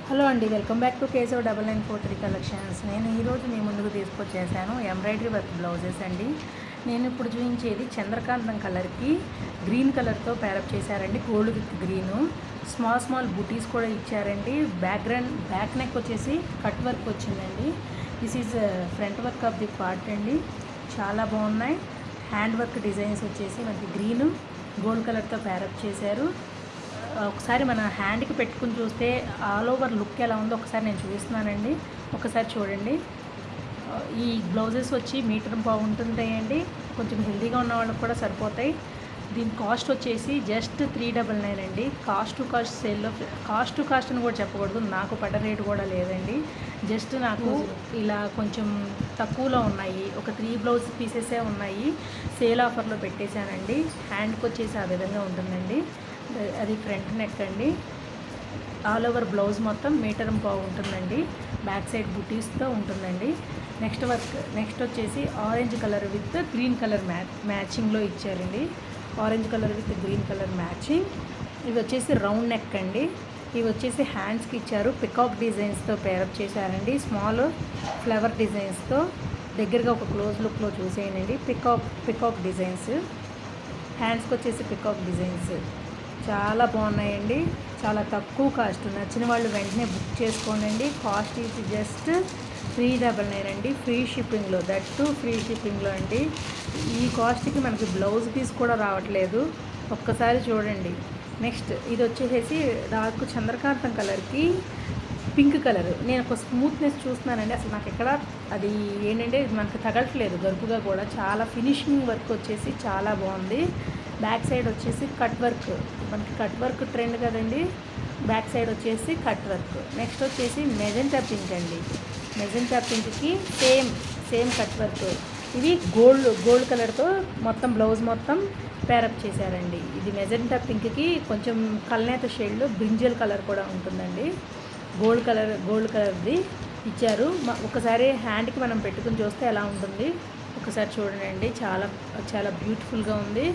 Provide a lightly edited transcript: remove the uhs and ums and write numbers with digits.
Hello అండి, welcome back to Keshav 9943 collections. నేను ఈరోజు మీ ముందుకు తీసుకొచ్చేసాను ఎంబ్రాయిడరీ వర్క్ బ్లౌజెస్ అండి. నేను ఇప్పుడు చూపించేది చంద్రకాంతం కలర్కి గ్రీన్ కలర్తో ప్యారప్ చేశారండి. గోల్డ్ విత్ గ్రీను, స్మాల్ బూటీస్ కూడా ఇచ్చారండి. బ్యాక్ నెక్ వచ్చేసి కట్ వర్క్ వచ్చిందండి. This is front work of the part అండి. చాలా బాగున్నాయి. హ్యాండ్ వర్క్ డిజైన్స్ వచ్చేసి మనకి గ్రీను గోల్డ్ కలర్తో ప్యారప్ చేశారు. ఒకసారి మన హ్యాండ్కి పెట్టుకుని చూస్తే ఆల్ ఓవర్ లుక్ ఎలా ఉందో ఒకసారి నేను చూపిస్తున్నానండి. ఒకసారి చూడండి. ఈ బ్లౌజెస్ వచ్చి మీటర్ బాగుంటుందండి. కొంచెం హెల్దీగా ఉన్న వాళ్ళకి కూడా సరిపోతాయి. దీని కాస్ట్ వచ్చేసి జస్ట్ 399 అండి. కాస్ట్ టు కాస్ట్ సేల్లో, కాస్ట్ టు కాస్ట్ అని కూడా చెప్పకూడదు, నాకు పడ్డ రేటు కూడా లేదండి. జస్ట్ నాకు ఇలా కొంచెం తక్కువలో ఉన్నాయి. ఒక 3 బ్లౌజ్ పీసెసే ఉన్నాయి. సేల్ ఆఫర్లో పెట్టేశానండి. హ్యాండ్కి వచ్చేసి ఆ విధంగా ఉంటుందండి. అది ఫ్రంట్ నెక్ అండి. ఆల్ ఓవర్ బ్లౌజ్ మొత్తం మీటర్ బాగుంటుందండి. బ్యాక్ సైడ్ బుటీస్తో ఉంటుందండి. నెక్స్ట్ వచ్చేసి orange colour with green colour మ్యాచింగ్లో ఇచ్చారండి. Orange colour with green colour matching. ఇవి వచ్చేసి రౌండ్ నెక్ అండి. ఇవి వచ్చేసి హ్యాండ్స్కి ఇచ్చారు. పికాక్ డిజైన్స్తో పేరప్ చేశారండి. స్మాల్ ఫ్లవర్ డిజైన్స్తో. దగ్గరగా ఒక క్లోజ్ లుక్లో చూసేయండి. Peacock designs. హ్యాండ్స్కి వచ్చేసి పికాక్ డిజైన్స్ చాలా బాగున్నాయండి. చాలా తక్కువ కాస్ట్. నచ్చిన వాళ్ళు వెంటనే బుక్ చేసుకోండి. కాస్ట్ ఇది జస్ట్ 399 అండి. ఫ్రీ షిప్పింగ్లో, దట్ టు ఫ్రీ షిప్పింగ్లో అండి. ఈ కాస్ట్కి మనకి బ్లౌజ్ పీస్ కూడా రావట్లేదు. ఒక్కసారి చూడండి. నెక్స్ట్ ఇది వచ్చేసి డార్క్ చంద్రకాంతం కలర్కి పింక్ కలర్. నేను ఒక స్మూత్నెస్ చూస్తున్నానండి. అసలు నాకు ఎక్కడ అది ఏంటంటే మనకు తగలట్లేదు. గరుపుగా కూడా చాలా ఫినిషింగ్ వర్క్ వచ్చేసి చాలా బాగుంది. బ్యాక్ సైడ్ వచ్చేసి కట్ వర్క్. మనకి కట్ వర్క్ ట్రెండ్ కదండి. బ్యాక్ సైడ్ వచ్చేసి కట్ వర్క్. నెక్స్ట్ వచ్చేసి మెజెంటా పింక్ అండి. మెజెంటా పింక్కి సేమ్ కట్ వర్క్. ఇవి గోల్డ్ కలర్తో మొత్తం బ్లౌజ్ మొత్తం పేరప్ చేశారండి. ఇది మెజెంటా పింక్కి కొంచెం కల్నేత షేడ్లో బ్రింజల్ కలర్ కూడా ఉంటుందండి. గోల్డ్ కలర్ది ఇచ్చారు. ఒకసారి హ్యాండ్కి మనం పెట్టుకుని చూస్తే ఎలా ఉంటుంది ఒకసారి చూడండి. చాలా బ్యూటిఫుల్గా ఉంది.